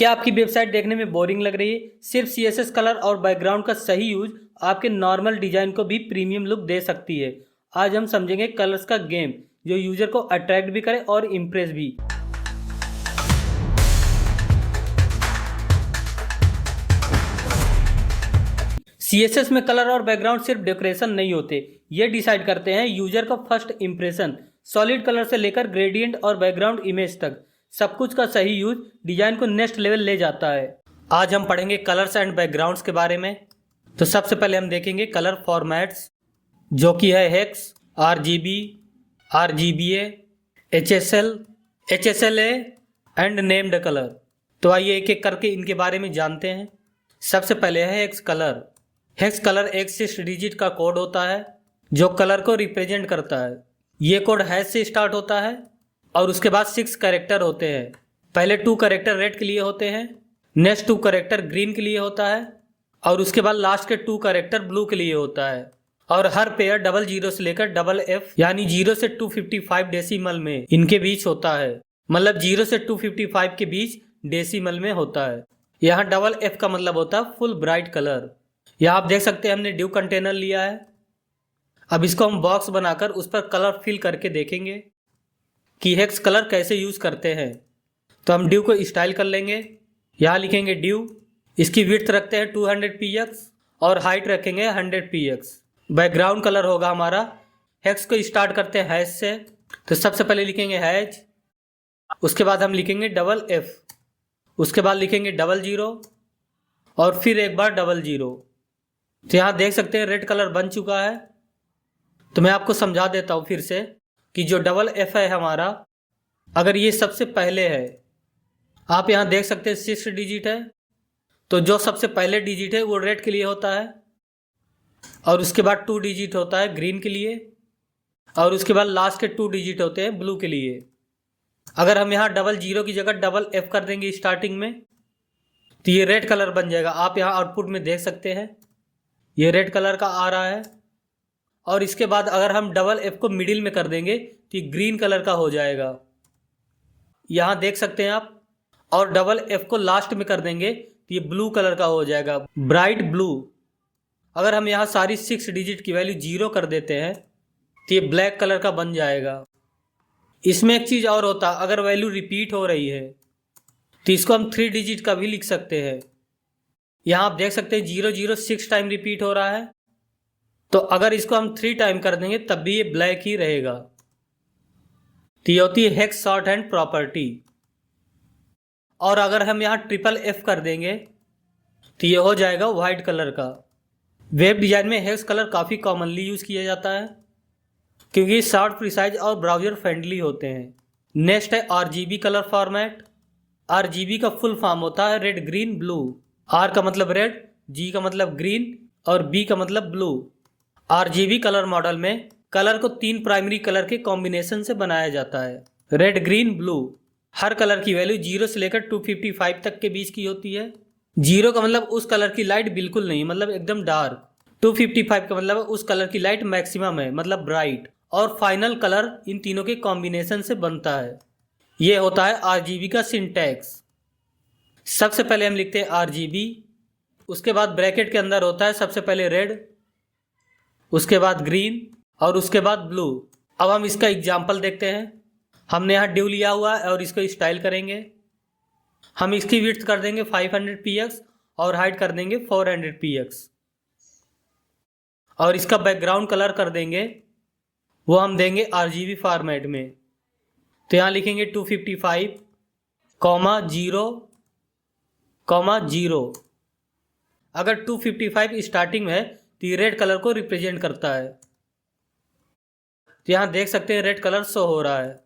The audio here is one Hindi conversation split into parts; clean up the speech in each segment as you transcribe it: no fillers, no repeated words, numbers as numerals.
क्या आपकी वेबसाइट देखने में बोरिंग लग रही है? सिर्फ सीएसएस कलर और बैकग्राउंड का सही यूज आपके नॉर्मल डिजाइन को भी प्रीमियम लुक दे सकती है। आज हम समझेंगे कलर्स का गेम जो यूजर को अट्रैक्ट भी करे और इम्प्रेस भी। सीएसएस में कलर और बैकग्राउंड सिर्फ डेकोरेशन नहीं होते, ये डिसाइड करते हैं यूजर का फर्स्ट इंप्रेशन। सॉलिड कलर से लेकर ग्रेडियंट और बैकग्राउंड इमेज तक सब कुछ का सही यूज डिजाइन को नेक्स्ट लेवल ले जाता है। आज हम पढ़ेंगे कलर्स एंड बैकग्राउंड्स के बारे में। तो सबसे पहले हम देखेंगे कलर फॉर्मेट्स, जो कि है hex, RGB, RGBA, HSL, HSLA and named colour. तो आइए एक एक करके इनके बारे में जानते हैं। सबसे पहले है हेक्स कलर। हेक्स कलर एक 6 डिजिट का कोड होता है जो कलर को रिप्रेजेंट करता है। ये कोड हैश से स्टार्ट होता है और उसके बाद 6 कैरेक्टर होते हैं। पहले 2 कैरेक्टर रेड के लिए होते हैं, नेक्स्ट 2 कैरेक्टर ग्रीन के लिए होता है और उसके बाद लास्ट के 2 कैरेक्टर ब्लू के लिए होता है। और हर पेयर 00 से लेकर FF यानी 0 से 255 डेसिमल में इनके बीच होता है। मतलब 0 से 255 के बीच डेसिमल में होता है। यहाँ FF का मतलब होता है फुल ब्राइट कलर। यहाँ आप देख सकते हैं हमने ड्यू कंटेनर लिया है। अब इसको हम बॉक्स बनाकर उस पर कलर फिल करके देखेंगे कि हेक्स कलर कैसे यूज करते हैं। तो हम ड्यू को स्टाइल कर लेंगे। यहाँ लिखेंगे ड्यू, इसकी विड्थ रखते हैं 200 px और हाइट रखेंगे 100 px। बैकग्राउंड कलर होगा हमारा, हेक्स को स्टार्ट करते हैं हैश से। तो सबसे पहले लिखेंगे हैश, उसके बाद हम लिखेंगे FF, उसके बाद लिखेंगे 00 और फिर एक बार 00। तो यहाँ देख सकते हैं रेड कलर बन चुका है। तो मैं आपको समझा देता हूँ फिर से कि जो FF है हमारा, अगर ये सबसे पहले है, आप यहाँ देख सकते हैं 6 डिजिट है, तो जो सबसे पहले डिजिट है वो रेड के लिए होता है और उसके बाद 2 डिजिट होता है ग्रीन के लिए और उसके बाद लास्ट के 2 डिजिट होते हैं ब्लू के लिए। अगर हम यहाँ 00 की जगह FF कर देंगे स्टार्टिंग में तो ये रेड कलर बन जाएगा। आप यहाँ आउटपुट में देख सकते हैं ये रेड कलर का आ रहा है। और इसके बाद अगर हम FF को मिडिल में कर देंगे तो ये ग्रीन कलर का हो जाएगा, यहाँ देख सकते हैं आप। और FF को लास्ट में कर देंगे तो ये ब्लू कलर का हो जाएगा, ब्राइट ब्लू। अगर हम यहाँ सारी 6 डिजिट की वैल्यू 0 कर देते हैं तो ये ब्लैक कलर का बन जाएगा। इसमें एक चीज़ और होता, अगर वैल्यू रिपीट हो रही है तो इसको हम 3 डिजिट का भी लिख सकते हैं। यहाँ आप देख सकते हैं 006 टाइम रिपीट हो रहा है, तो अगर इसको हम 3 टाइम कर देंगे तब भी ये ब्लैक ही रहेगा। तो ये होती है हेक्स शॉर्ट हैंड प्रॉपर्टी। और अगर हम यहाँ FFF कर देंगे तो ये हो जाएगा वाइट कलर का। वेब डिजाइन में हेक्स कलर काफ़ी कॉमनली यूज़ किया जाता है क्योंकि ये शॉर्ट, प्रिसाइज और ब्राउजर फ्रेंडली होते हैं। नेक्स्ट है RGB कलर फॉर्मेट। RGB का फुल फॉर्म होता है रेड ग्रीन ब्लू। R का मतलब रेड, G का मतलब ग्रीन और B का मतलब ब्लू। RGB कलर मॉडल में कलर को 3 प्राइमरी कलर के कॉम्बिनेशन से बनाया जाता है, रेड ग्रीन ब्लू। हर कलर की वैल्यू 0 से लेकर 255 तक के बीच की होती है। 0 का मतलब उस कलर की लाइट बिल्कुल नहीं, मतलब एकदम डार्क। 255 का मतलब उस कलर की लाइट मैक्सिमम है, मतलब ब्राइट। और फाइनल कलर इन तीनों के कॉम्बिनेशन से बनता है। ये होता है RGB का सिंटैक्स। सबसे पहले हम लिखते हैं RGB, उसके बाद ब्रैकेट के अंदर होता है सबसे पहले रेड, उसके बाद ग्रीन और उसके बाद ब्लू। अब हम इसका एग्जाम्पल देखते हैं। हमने यहाँ ड्यू लिया हुआ है और इसको स्टाइल करेंगे। हम इसकी विड्थ कर देंगे 500 px और हाइट कर देंगे 400 px। और इसका बैकग्राउंड कलर कर देंगे, वो हम देंगे RGB फॉर्मेट में। तो यहाँ लिखेंगे 255, 0, 0। अगर 255 स्टार्टिंग में है तो ये रेड कलर को रिप्रेजेंट करता है। तो यहाँ देख सकते हैं रेड कलर शो हो रहा है।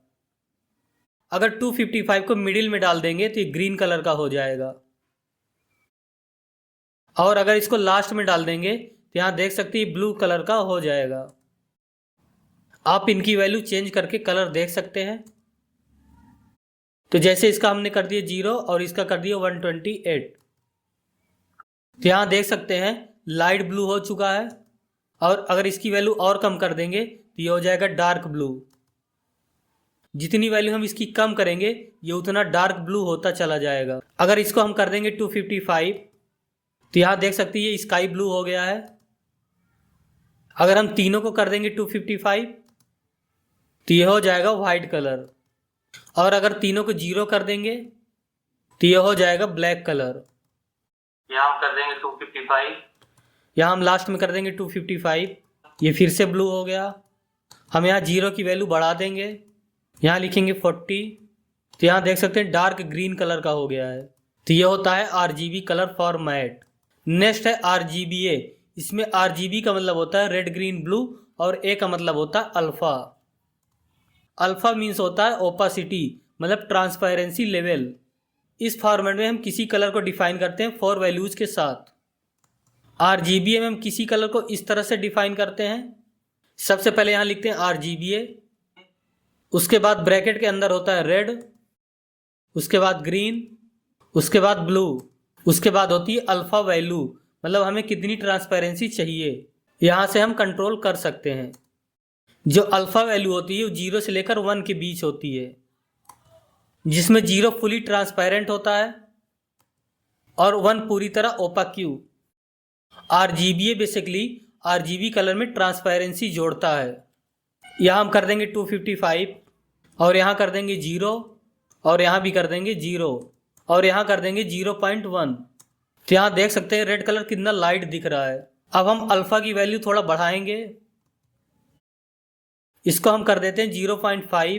अगर 255 को मिडिल में डाल देंगे तो ये ग्रीन कलर का हो जाएगा। और अगर इसको लास्ट में डाल देंगे तो यहाँ देख सकते हैं ब्लू कलर का हो जाएगा। आप इनकी वैल्यू चेंज करके कलर देख सकते हैं। तो जैसे इसका हमने कर दिया 0 और इसका कर दिया 128। तो यहाँ देख सकते हैं लाइट ब्लू हो चुका है। और अगर इसकी वैल्यू और कम कर देंगे तो ये हो जाएगा डार्क ब्लू। जितनी वैल्यू हम इसकी कम करेंगे ये उतना डार्क ब्लू होता चला जाएगा। अगर इसको हम कर देंगे 255 तो यहाँ देख सकते हैं ये स्काई ब्लू हो गया है। अगर हम तीनों को कर देंगे 255 तो ये हो जाएगा वाइट कलर। और अगर तीनों को 0 कर देंगे तो ये हो जाएगा ब्लैक कलर। यहाँ हम कर देंगे 255, यहाँ हम लास्ट में कर देंगे 255, ये फिर से ब्लू हो गया। हम यहाँ 0 की वैल्यू बढ़ा देंगे, यहाँ लिखेंगे 40 तो यहाँ देख सकते हैं डार्क ग्रीन कलर का हो गया है। तो ये होता है RGB कलर फॉर्मेट। नेक्स्ट है RGBA। इसमें RGB का मतलब होता है रेड ग्रीन ब्लू और A का मतलब होता है अल्फ़ा। अल्फ़ा मीन्स होता है ओपासिटी मतलब ट्रांसपेरेंसी लेवल। इस फॉर्मेट में हम किसी कलर को डिफाइन करते हैं 4 वैल्यूज के साथ। RGBA में हम किसी कलर को इस तरह से डिफाइन करते हैं। सबसे पहले यहाँ लिखते हैं RGBA, उसके बाद ब्रैकेट के अंदर होता है रेड, उसके बाद ग्रीन, उसके बाद ब्लू, उसके बाद होती है अल्फ़ा वैल्यू मतलब हमें कितनी ट्रांसपेरेंसी चाहिए। यहाँ से हम कंट्रोल कर सकते हैं। जो अल्फ़ा वैल्यू होती है वो 0 से लेकर 1 के बीच होती है, जिसमें 0 फुली ट्रांसपेरेंट होता है और 1 पूरी तरह ओपाक्यू। RGBA बेसिकली RGB कलर में ट्रांसपेरेंसी जोड़ता है। यहाँ हम कर देंगे 255 और यहाँ कर देंगे 0 और यहाँ भी कर देंगे 0 और यहाँ कर देंगे 0.1। तो यहाँ देख सकते हैं रेड कलर कितना लाइट दिख रहा है। अब हम अल्फ़ा की वैल्यू थोड़ा बढ़ाएंगे, इसको हम कर देते हैं 0.5।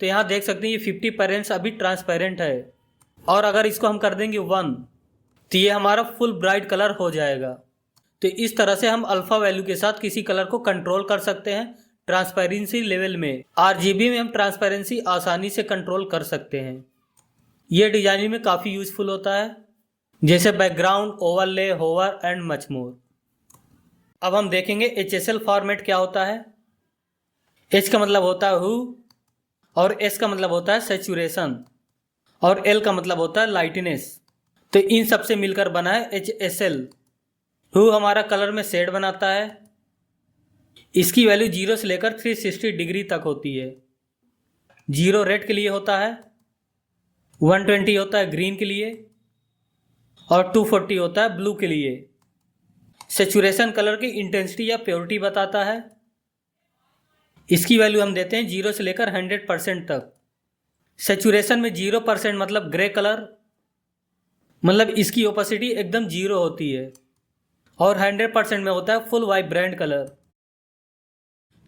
तो यहाँ देख सकते हैं ये 50% अभी ट्रांसपेरेंट है। और अगर इसको हम कर देंगे 1 तो ये हमारा फुल ब्राइट कलर हो जाएगा। तो इस तरह से हम अल्फ़ा वैल्यू के साथ किसी कलर को कंट्रोल कर सकते हैं ट्रांसपेरेंसी लेवल में। RGB में हम ट्रांसपेरेंसी आसानी से कंट्रोल कर सकते हैं। ये डिजाइनिंग में काफ़ी यूज़फुल होता है, जैसे background, overlay, hover and much more. अब हम देखेंगे HSL फॉर्मेट क्या होता है। H का मतलब होता है हू और S का मतलब होता है सैचुरेशन और L का मतलब होता है लाइटनेस। तो इन सब से मिलकर बना है HSL। हू हमारा कलर में शेड बनाता है, इसकी वैल्यू 0 से लेकर 360 डिग्री तक होती है। 0 रेड के लिए होता है, 120 होता है ग्रीन के लिए और 240 होता है ब्लू के लिए। सैचुरेशन कलर की इंटेंसिटी या प्योरिटी बताता है, इसकी वैल्यू हम देते हैं 0 से लेकर 100% तक। सैचुरेशन में 0% मतलब ग्रे कलर, मतलब इसकी ओपेसिटी एकदम 0 होती है। और 100% में होता है फुल वाइब्रेंट कलर।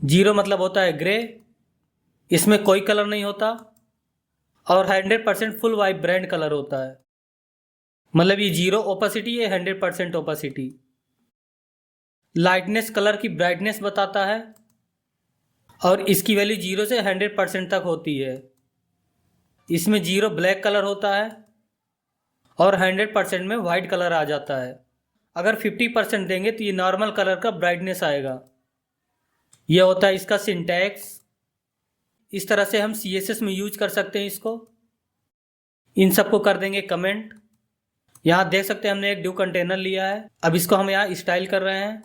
0 मतलब होता है ग्रे, इसमें कोई कलर नहीं होता और 100% फुल वाइब्रेंट कलर होता है, मतलब ये 0 ओपेसिटी है, 100% ओपेसिटी। लाइटनेस कलर की ब्राइटनेस बताता है और इसकी वैल्यू 0 से 100% तक होती है। इसमें 0 ब्लैक कलर होता है और 100% में वाइट कलर आ जाता है। अगर 50% देंगे तो ये नॉर्मल कलर का ब्राइटनेस आएगा। यह होता है इसका सिंटैक्स। इस तरह से हम CSS में यूज कर सकते हैं इसको। इन सबको कर देंगे कमेंट। यहाँ देख सकते हैं हमने एक ड्यू कंटेनर लिया है। अब इसको हम यहाँ स्टाइल कर रहे हैं।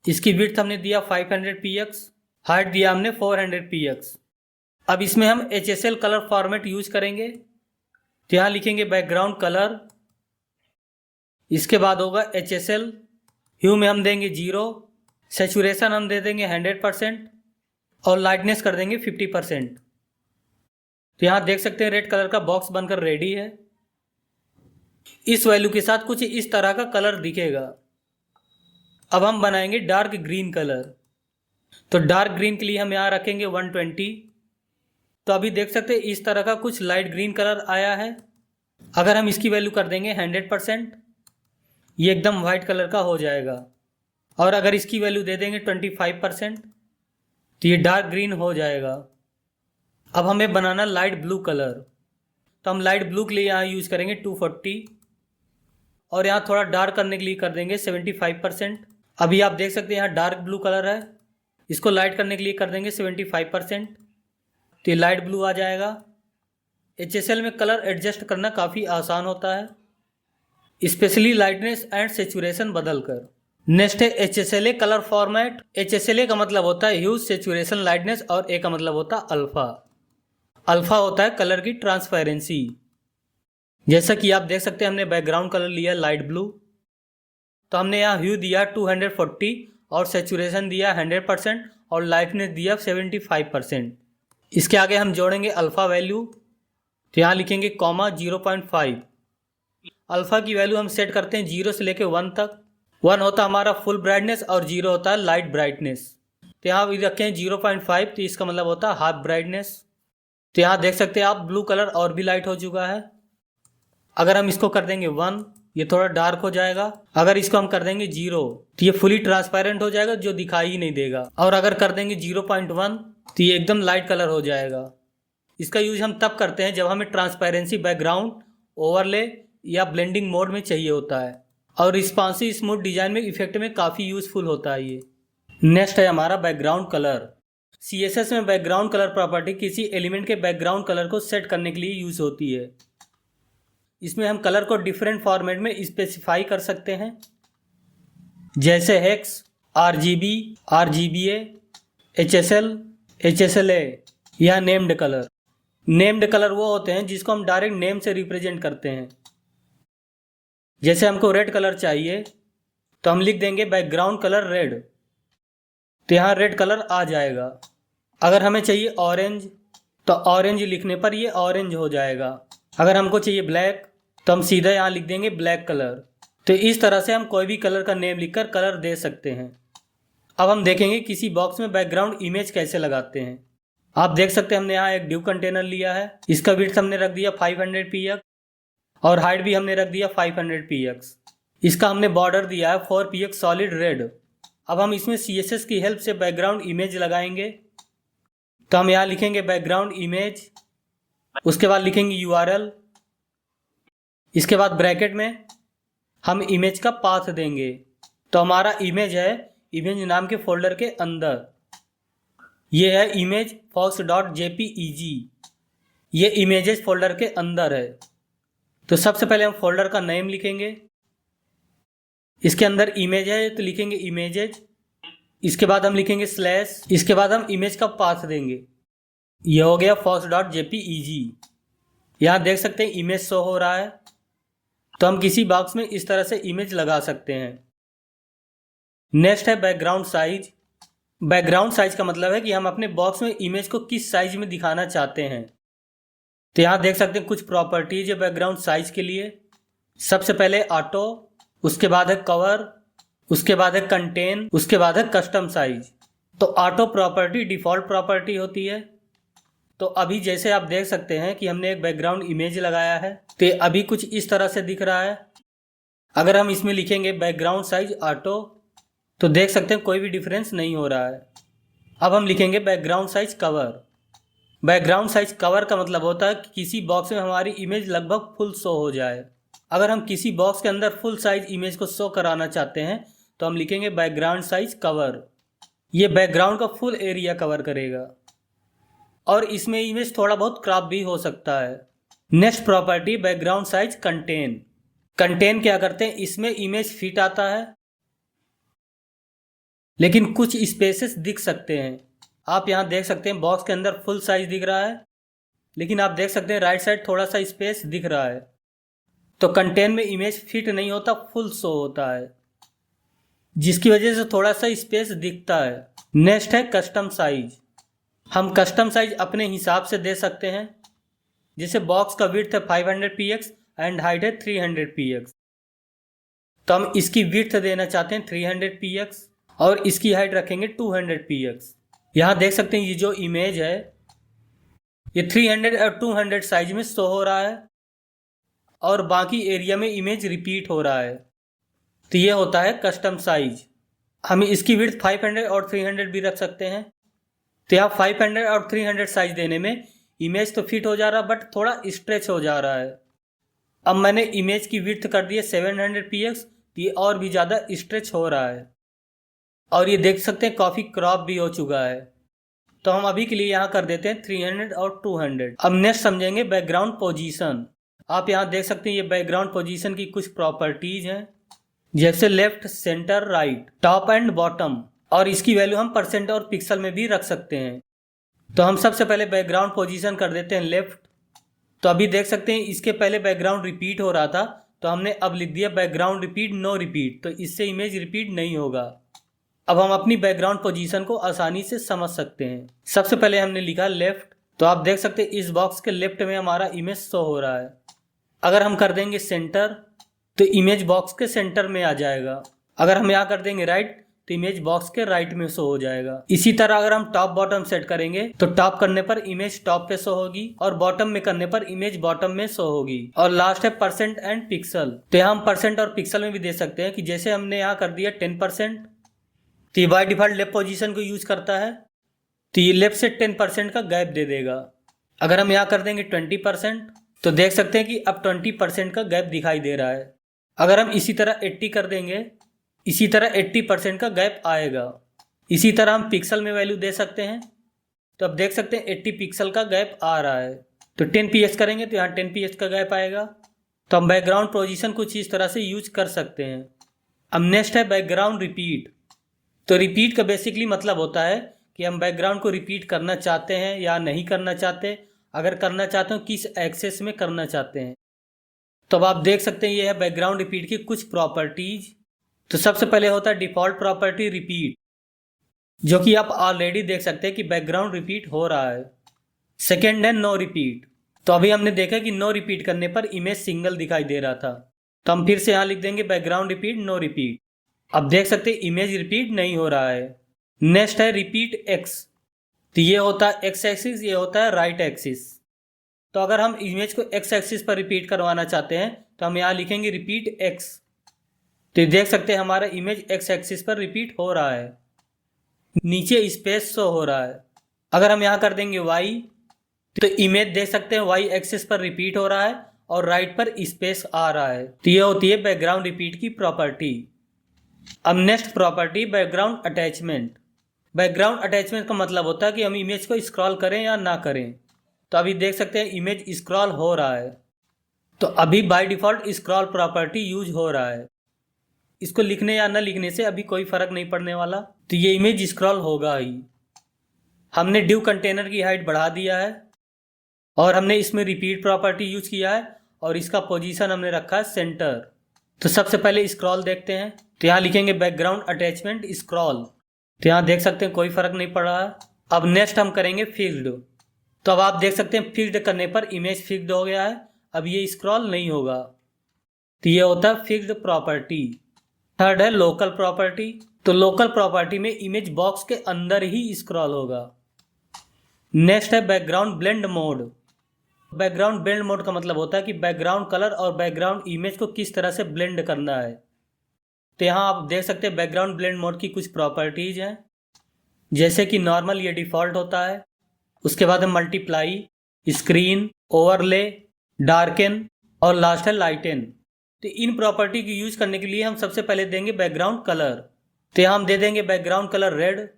इसकी विड्थ हमने दिया 500 px, हाइट दिया हमने 400 px। अब इसमें हम HSL कलर फॉर्मेट यूज करेंगे। तो यहाँ लिखेंगे बैकग्राउंड कलर, इसके बाद होगा HSL। ह्यू में हम देंगे 0, सैचुरेशन हम दे देंगे 100% और लाइटनेस कर देंगे 50%। तो यहाँ देख सकते हैं रेड कलर का बॉक्स बनकर रेडी है। इस वैल्यू के साथ कुछ इस तरह का कलर दिखेगा। अब हम बनाएंगे डार्क ग्रीन कलर। तो डार्क ग्रीन के लिए हम यहाँ रखेंगे 120। तो अभी देख सकते हैं इस तरह का कुछ लाइट ग्रीन कलर आया है। अगर हम इसकी वैल्यू कर देंगे 100%, ये एकदम वाइट कलर का हो जाएगा। और अगर इसकी वैल्यू दे देंगे 25% तो ये डार्क ग्रीन हो जाएगा। अब हमें बनाना लाइट ब्लू कलर। तो हम लाइट ब्लू के लिए यहाँ यूज़ करेंगे 240 और यहाँ थोड़ा डार्क करने के लिए कर देंगे 75%। अभी आप देख सकते हैं यहाँ डार्क ब्लू कलर है, इसको लाइट करने के लिए कर देंगे 75%। तो ये लाइट ब्लू आ जाएगा। HSL में कलर एडजस्ट करना काफ़ी आसान होता है, स्पेशली लाइटनेस एंड सेचुरेशन बदलकर। नेक्स्ट है HSLA कलर फॉर्मेट। HSLA का मतलब होता है ह्यूज, सेचुरेशन, लाइटनेस और A का मतलब होता है अल्फा। अल्फा होता है कलर की ट्रांसपेरेंसी। जैसा कि आप देख सकते हैं हमने बैकग्राउंड कलर लिया लाइट ब्लू, तो हमने यहाँ ह्यू दिया 240 और सेचुरेशन दिया 100% और लाइटनेस दिया 75%। इसके आगे हम जोड़ेंगे अल्फ़ा वैल्यू, तो यहाँ लिखेंगे कॉमा 0.5। अल्फ़ा की वैल्यू हम सेट करते हैं 0 से लेकर 1 तक। 1 होता है हमारा फुल ब्राइटनेस और 0 होता है लाइट ब्राइटनेस। तो यहाँ भी रखें 0.5, तो इसका मतलब होता है हाफ ब्राइटनेस। तो यहाँ देख सकते हैं आप ब्लू कलर और भी लाइट हो चुका है। अगर हम इसको कर देंगे 1, ये थोड़ा डार्क हो जाएगा। अगर इसको हम कर देंगे 0, तो ये फुली ट्रांसपेरेंट हो जाएगा, जो दिखाई ही नहीं देगा। और अगर कर देंगे 0.1, तो ये एकदम लाइट कलर हो जाएगा। इसका यूज हम तब करते हैं जब हमें ट्रांसपेरेंसी बैकग्राउंड, ओवरले या ब्लेंडिंग मोड में चाहिए होता है, और रिस्पॉन्सिव स्मूथ डिजाइन में इफेक्ट में काफ़ी यूजफुल होता है ये। नेक्स्ट है हमारा बैकग्राउंड कलर। CSS में बैकग्राउंड कलर प्रॉपर्टी किसी एलिमेंट के बैकग्राउंड कलर को सेट करने के लिए यूज होती है। इसमें हम कलर को डिफरेंट फॉर्मेट में स्पेसिफाई कर सकते हैं, जैसे hex, RGB, RGBA, HSL, HSLA या नेम्ड कलर। नेम्ड कलर वो होते हैं जिसको हम डायरेक्ट नेम से रिप्रेजेंट करते हैं। जैसे हमको रेड कलर चाहिए, तो हम लिख देंगे बैकग्राउंड कलर रेड, तो यहाँ रेड कलर आ जाएगा। अगर हमें चाहिए ऑरेंज, तो ऑरेंज लिखने पर ये ऑरेंज हो जाएगा। अगर हमको चाहिए ब्लैक, तो हम सीधा यहाँ लिख देंगे ब्लैक कलर। तो इस तरह से हम कोई भी कलर का नेम लिखकर कलर दे सकते हैं। अब हम देखेंगे किसी बॉक्स में बैकग्राउंड इमेज कैसे लगाते हैं। आप देख सकते हैं हमने यहाँ एक ड्यू कंटेनर लिया है। इसका विड्थ हमने रख दिया 500 px और हाइट भी हमने रख दिया 500 px। इसका हमने बॉर्डर दिया है 4 px सॉलिड रेड। अब हम इसमें CSS की हेल्प से बैकग्राउंड इमेज लगाएंगे। तो हम यहाँ लिखेंगे बैकग्राउंड इमेज, उसके बाद लिखेंगे URL, इसके बाद ब्रैकेट में हम इमेज का पाथ देंगे। तो हमारा इमेज है इमेज नाम के फोल्डर के अंदर। ये है इमेज fox.jpeg, ये इमेजेस फोल्डर के अंदर है। तो सबसे पहले हम फोल्डर का नेम लिखेंगे, इसके अंदर इमेज है तो लिखेंगे इमेजेज। इसके बाद हम लिखेंगे स्लैश, इसके बाद हम इमेज का पाथ देंगे। यह हो गया fox.jpeg। यहाँ देख सकते हैं इमेज शो हो रहा है। तो हम किसी बॉक्स में इस तरह से इमेज लगा सकते हैं। नेक्स्ट है बैकग्राउंड साइज। बैकग्राउंड साइज का मतलब है कि हम अपने बॉक्स में इमेज को किस साइज में दिखाना चाहते हैं। तो यहाँ देख सकते हैं कुछ प्रॉपर्टीज है बैकग्राउंड साइज के लिए। सबसे पहले ऑटो, उसके बाद है कवर, उसके बाद है कंटेन, उसके बाद है कस्टम साइज। तो ऑटो प्रॉपर्टी डिफ़ॉल्ट प्रॉपर्टी होती है। तो अभी जैसे आप देख सकते हैं कि हमने एक बैकग्राउंड इमेज लगाया है, तो अभी कुछ इस तरह से दिख रहा है। अगर हम इसमें लिखेंगे बैकग्राउंड साइज ऑटो, तो देख सकते हैं कोई भी डिफरेंस नहीं हो रहा है। अब हम लिखेंगे background size cover. Background size cover का मतलब होता है कि किसी बॉक्स में हमारी इमेज लगभग फुल शो हो जाए। अगर हम किसी बॉक्स के अंदर फुल साइज इमेज को शो कराना चाहते हैं, तो हम लिखेंगे बैकग्राउंड साइज कवर। ये बैकग्राउंड का फुल एरिया कवर करेगा और इसमें इमेज थोड़ा बहुत क्रॉप भी हो सकता है। Next property background size contain. Contain क्या करते हैं, इसमें इमेज फिट आता है लेकिन कुछ स्पेसेस दिख सकते हैं। आप यहाँ देख सकते हैं बॉक्स के अंदर फुल साइज दिख रहा है, लेकिन आप देख सकते हैं राइट साइड थोड़ा सा स्पेस दिख रहा है। तो कंटेन में इमेज फिट नहीं होता, फुल शो होता है, जिसकी वजह से थोड़ा सा स्पेस दिखता है। नेक्स्ट है कस्टम साइज। हम कस्टम साइज अपने हिसाब से दे सकते हैं। जैसे बॉक्स का विड्थ है 500 px एंड हाइट है 300 px, तो हम इसकी विड्थ देना चाहते हैं 300 px और इसकी हाइट रखेंगे 200 px। यहाँ देख सकते हैं ये जो इमेज है ये 300 और 200 साइज में शो हो रहा है और बाकी एरिया में इमेज रिपीट हो रहा है। तो ये होता है कस्टम साइज। हम इसकी विड्थ 500 और 300 भी रख सकते हैं। तो यहाँ 500 और 300 साइज देने में इमेज तो फिट हो जा रहा है बट थोड़ा स्ट्रेच हो जा रहा है। अब मैंने इमेज की विड्थ कर दी है 700 px, तो ये और भी ज़्यादा स्ट्रेच हो रहा है और ये देख सकते हैं काफ़ी क्रॉप भी हो चुका है। तो हम अभी के लिए यहाँ कर देते हैं 300 और 200। अब नेक्स्ट समझेंगे बैकग्राउंड पोजीशन। आप यहाँ देख सकते हैं ये बैकग्राउंड पोजीशन की कुछ प्रॉपर्टीज हैं, जैसे left, centre, right, top and bottom, और इसकी वैल्यू हम परसेंट और पिक्सल में भी रख सकते हैं। तो हम सबसे पहले बैकग्राउंड पोजीशन कर देते हैं लेफ्ट। तो अभी देख सकते हैं इसके पहले बैकग्राउंड रिपीट हो रहा था, तो हमने अब लिख दिया बैकग्राउंड रिपीट नो रिपीट, तो इससे इमेज रिपीट नहीं होगा। अब हम अपनी बैकग्राउंड पोजीशन को आसानी से समझ सकते हैं। सबसे पहले हमने लिखा लेफ्ट, तो आप देख सकते हैं इस बॉक्स के लेफ्ट में हमारा इमेज शो हो रहा है। अगर हम कर देंगे सेंटर तो इमेज बॉक्स के सेंटर में आ जाएगा। अगर हम यहाँ कर देंगे राइट तो इमेज बॉक्स के राइट में शो हो जाएगा। इसी तरह अगर हम टॉप बॉटम सेट करेंगे तो टॉप करने पर इमेज टॉप पे शो होगी और बॉटम में करने पर इमेज बॉटम में शो होगी। और लास्ट है परसेंट एंड पिक्सल। तो यहाँ हम परसेंट और पिक्सल में भी दे सकते हैं कि जैसे हमने यहाँ कर दिया 10%, तो ये बाय डिफॉल्ट लेफ्ट पोजीशन को यूज करता है, तो ये लेफ्ट से 10% का गैप दे देगा। अगर हम यहाँ कर देंगे 20% तो देख सकते हैं कि अब 20% का गैप दिखाई दे रहा है। अगर हम इसी तरह 80 कर देंगे, इसी तरह 80% का गैप आएगा। इसी तरह हम पिक्सल में वैल्यू दे सकते हैं, तो अब देख सकते हैं 80 पिक्सल का गैप आ रहा है। तो 10 px करेंगे तो यहाँ 10 px का गैप आएगा। तो हम बैकग्राउंड पोजीशन कुछ इस तरह से यूज कर सकते हैं। अब नेक्स्ट है बैकग्राउंड रिपीट। तो रिपीट का बेसिकली मतलब होता है कि हम बैकग्राउंड को रिपीट करना चाहते हैं या नहीं करना चाहते। अगर करना चाहते हो किस एक्सेस में करना चाहते हैं। तो अब आप देख सकते हैं ये है बैकग्राउंड रिपीट की कुछ प्रॉपर्टीज। तो सबसे पहले होता है डिफ़ॉल्ट प्रॉपर्टी रिपीट, जो कि आप ऑलरेडी देख सकते हैं कि बैकग्राउंड रिपीट हो रहा है। सेकेंड है नो रिपीट। तो अभी हमने देखा कि नो रिपीट करने पर इमेज सिंगल दिखाई दे रहा था, तो हम फिर से यहाँ लिख देंगे बैकग्राउंड रिपीट नो रिपीट। अब देख सकते हैं इमेज रिपीट नहीं हो रहा है। नेक्स्ट है रिपीट एक्स। तो ये होता है एक्स एक्सिस, ये होता है राइट एक्सिस। तो अगर हम इमेज को एक्स एक्सिस पर रिपीट करवाना चाहते हैं तो हम यहाँ लिखेंगे रिपीट एक्स। तो देख सकते हैं हमारा इमेज एक्स एक्सिस पर रिपीट हो रहा है, नीचे स्पेस शो हो रहा है। अगर हम यहाँ कर देंगे वाई तो इमेज देख सकते हैं वाई एक्सिस पर रिपीट हो रहा है और राइट पर स्पेस आ रहा है। तो ये होती है बैकग्राउंड रिपीट की प्रॉपर्टी। अब next property background attachment. Background attachment का मतलब होता है कि हम इमेज को स्क्रॉल करें या ना करें। तो अभी देख सकते हैं इमेज स्क्रॉल हो रहा है, तो अभी by default scroll property use हो रहा है। इसको लिखने या न लिखने से अभी कोई फर्क नहीं पड़ने वाला, तो ये इमेज स्क्रॉल होगा ही। हमने डिव कंटेनर की हाइट बढ़ा दिया है और हमने इसमें रिपीट प्रॉपर्टी यूज किया है और इसका पोजीशन हमने रखा है सेंटर। तो सबसे पहले स्क्रॉल देखते हैं। तो यहाँ लिखेंगे बैकग्राउंड अटैचमेंट स्क्रॉल। तो यहाँ देख सकते हैं कोई फर्क नहीं पड़ रहा है। अब नेक्स्ट हम करेंगे फिक्स्ड। तो अब आप देख सकते हैं फिक्स्ड करने पर इमेज फिक्स्ड हो गया है, अब ये स्क्रॉल नहीं होगा। तो ये होता है फिक्स्ड प्रॉपर्टी। थर्ड है लोकल प्रॉपर्टी। तो लोकल प्रॉपर्टी में इमेज बॉक्स के अंदर ही स्क्रॉल होगा। नेक्स्ट है background blend mode. Background blend mode का मतलब होता है कि बैकग्राउंड कलर और बैकग्राउंड इमेज को किस तरह से ब्लेंड करना है। तो यहाँ आप देख सकते हैं बैकग्राउंड ब्लेंड मोड की कुछ प्रॉपर्टीज हैं, जैसे कि नॉर्मल ये डिफ़ॉल्ट होता है, उसके बाद है मल्टीप्लाई, स्क्रीन, ओवरले, डार्कन और लास्ट है लाइटन। तो इन प्रॉपर्टी की यूज करने के लिए हम सबसे पहले देंगे बैकग्राउंड कलर। तो यहाँ हम दे देंगे बैकग्राउंड कलर रेड।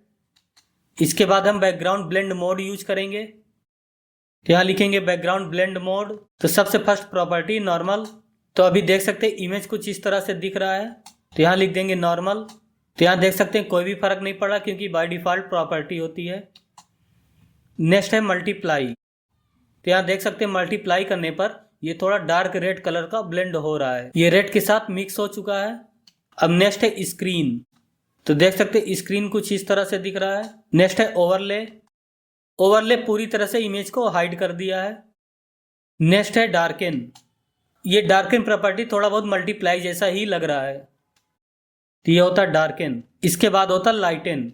इसके बाद हम बैकग्राउंड ब्लेंड मोड यूज करेंगे। तो यहाँ लिखेंगे बैकग्राउंड ब्लेंड मोड। तो सबसे फर्स्ट प्रॉपर्टी नॉर्मल। तो अभी देख सकते हैं इमेज कुछ इस तरह से दिख रहा है, तो यहाँ लिख देंगे नॉर्मल। तो यहाँ देख सकते हैं कोई भी फर्क नहीं पड़ा क्योंकि बाय डिफ़ॉल्ट प्रॉपर्टी होती है। नेक्स्ट है मल्टीप्लाई। तो यहाँ देख सकते हैं मल्टीप्लाई करने पर ये थोड़ा डार्क रेड कलर का ब्लेंड हो रहा है, ये रेड के साथ मिक्स हो चुका है। अब नेक्स्ट है स्क्रीन। तो देख सकते हैं स्क्रीन कुछ इस तरह से दिख रहा है। नेक्स्ट है ओवरले। ओवरले पूरी तरह से इमेज को हाइड कर दिया है। नेक्स्ट है डार्कन। ये डार्कन प्रॉपर्टी थोड़ा बहुत मल्टीप्लाई जैसा ही लग रहा है, तो ये होता है डार्कन। इसके बाद होता है लाइटन।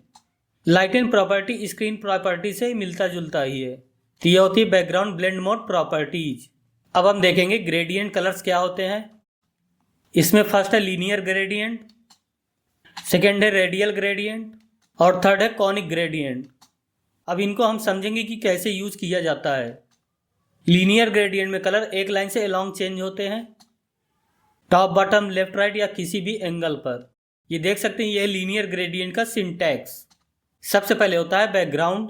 लाइटन प्रॉपर्टी स्क्रीन प्रॉपर्टी से मिलता जुलता ही है, तो ये होती है बैकग्राउंड ब्लेंड मोड प्रॉपर्टीज। अब हम देखेंगे ग्रेडियंट कलर्स क्या होते हैं। इसमें फर्स्ट है लीनियर ग्रेडियंट, सेकेंड है रेडियल ग्रेडियंट और थर्ड है कॉनिक ग्रेडियंट। अब इनको हम समझेंगे कि कैसे यूज किया जाता है। लीनियर ग्रेडियंट में कलर एक लाइन से अलोंग चेंज होते हैं, टॉप बॉटम लेफ्ट राइट या किसी भी एंगल पर। ये देख सकते हैं, ये लीनियर ग्रेडियंट का सिंटैक्स। सबसे पहले होता है बैकग्राउंड,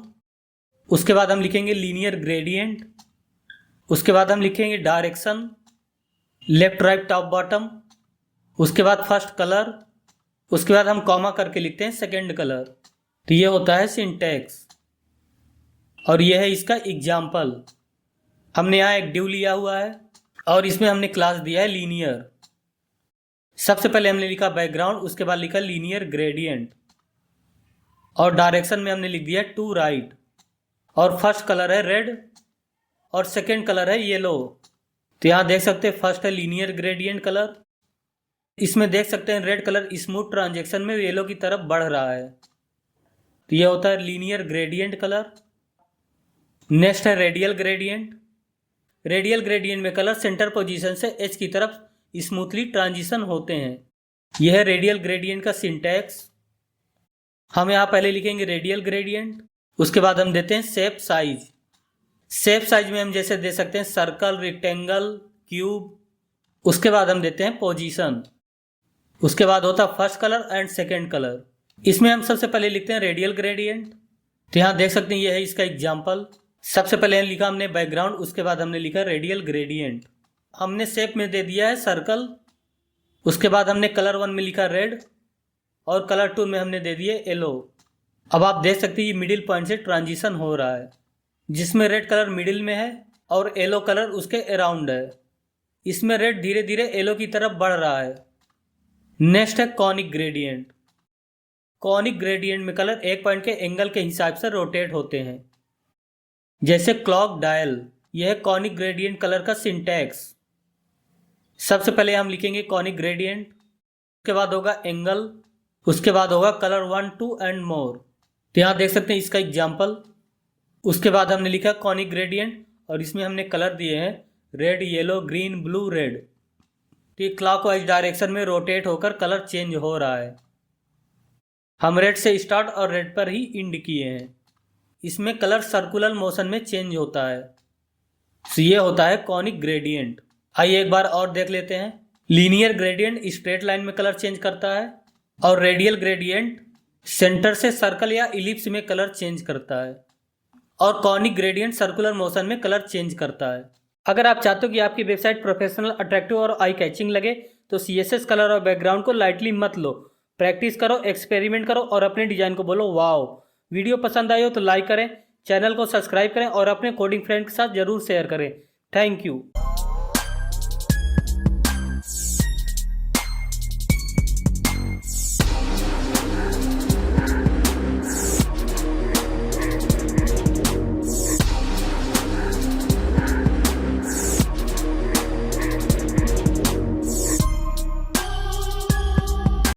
उसके बाद हम लिखेंगे लीनियर ग्रेडियंट, उसके बाद हम लिखेंगे direction left right top bottom, उसके बाद फर्स्ट कलर, उसके बाद हम कॉमा करके लिखते हैं सेकेंड कलर। तो ये होता है सिंटैक्स। और यह है इसका एग्जाम्पल। हमने यहाँ एक div लिया हुआ है और इसमें हमने क्लास दिया है लीनियर। सबसे पहले हमने लिखा बैकग्राउंड, उसके बाद लिखा लीनियर ग्रेडियंट और डायरेक्शन में हमने लिख दिया टू राइट। और फर्स्ट कलर है रेड और सेकेंड कलर है येलो। तो यहाँ देख सकते हैं फर्स्ट है लीनियर ग्रेडियंट कलर। इसमें देख सकते हैं रेड कलर स्मूथ ट्रांजेक्शन में येलो की तरफ बढ़ रहा है, तो यह होता है लीनियर ग्रेडियंट कलर। नेक्स्ट है रेडियल ग्रेडियंट। रेडियल ग्रेडियंट में कलर सेंटर पोजीशन से एच की तरफ स्मूथली ट्रांजिशन होते हैं। यह है रेडियल ग्रेडियंट का सिंटैक्स। हम यहाँ पहले लिखेंगे रेडियल ग्रेडियंट, उसके बाद हम देते हैं शेप साइज। शेप साइज में हम जैसे दे सकते हैं सर्कल, रेक्टेंगल, क्यूब। उसके बाद हम देते हैं पोजीशन। उसके बाद होता है first colour and second colour. इसमें हम सबसे पहले लिखते हैं रेडियल ग्रेडियंट। तो यहाँ देख सकते हैं यह है इसका एग्जाम्पल। सबसे पहले लिखा हमने बैकग्राउंड, उसके बाद हमने लिखा रेडियल ग्रेडियंट। हमने शेप में दे दिया है सर्कल। उसके बाद हमने कलर 1 में लिखा रेड और कलर 2 में हमने दे दिए येलो। अब आप देख सकते हैं ये मिडिल पॉइंट से ट्रांजिशन हो रहा है, जिसमें रेड कलर मिडिल में है और येलो कलर उसके अराउंड है। इसमें रेड धीरे धीरे येलो की तरफ बढ़ रहा है। नेक्स्ट है कॉनिक ग्रेडियंट। कॉनिक ग्रेडियंट में कलर एक पॉइंट के एंगल के हिसाब से रोटेट होते हैं, जैसे क्लॉक डायल। यह है कॉनिक ग्रेडियंट कलर का सिंटैक्स। सबसे पहले हम लिखेंगे कॉनिक ग्रेडियंट, उसके बाद होगा एंगल, उसके बाद होगा कलर 1, 2 एंड मोर। तो यहाँ देख सकते हैं इसका एग्जाम्पल। उसके बाद हमने लिखा कॉनिक ग्रेडियंट और इसमें हमने कलर दिए हैं red, yellow, green, blue, red. तो ये क्लॉकवाइज डायरेक्शन में रोटेट होकर कलर चेंज हो रहा है। हम रेड से स्टार्ट और रेड पर ही एंड किए हैं। इसमें कलर सर्कुलर मोशन में चेंज होता है। तो ये होता है कॉनिक ग्रेडियंट। आइए एक बार और देख लेते हैं। लीनियर ग्रेडियंट स्ट्रेट लाइन में कलर चेंज करता है और रेडियल ग्रेडियंट सेंटर से सर्कल या इलिप्स में कलर चेंज करता है और कॉनिक ग्रेडियंट सर्कुलर मोशन में कलर चेंज करता है। अगर आप चाहते हो कि आपकी वेबसाइट प्रोफेशनल, अट्रैक्टिव और आई कैचिंग लगे तो CSS कलर और बैकग्राउंड को लाइटली मत लो। प्रैक्टिस करो, एक्सपेरिमेंट करो और अपने डिजाइन को बोलो वाओ। वीडियो पसंद आई हो तो लाइक करें, चैनल को सब्सक्राइब करें और अपने कोडिंग फ्रेंड के साथ जरूर शेयर करें। Thank you.